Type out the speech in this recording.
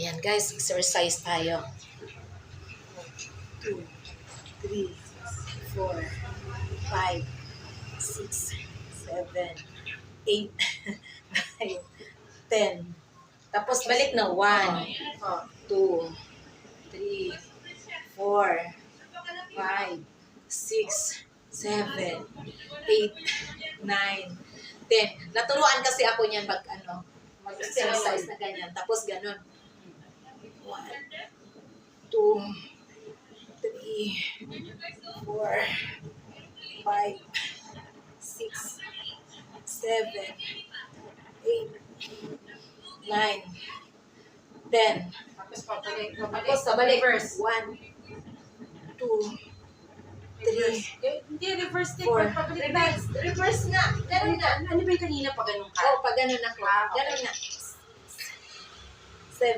Ayan guys, exercise tayo. 2, 3, 4, 5, 6, 7, 8, 9, 10. Tapos balik na 1, 2, 3, 4, 5, 6, 7, 8, 9, 10. Naturuan kasi ako niyan mag-exercise na ganyan. Tapos ganun. 1, 2, 3, 4, 5, 6, 7, 8, 9, 10. Tapos sabalik. 1, 2, 3, Hindi, reverse din. 4. Reverse nga. Ganun nga. Ano ba yung kanina pa ganun ka? Oh, pag ganun ako. Ganun na.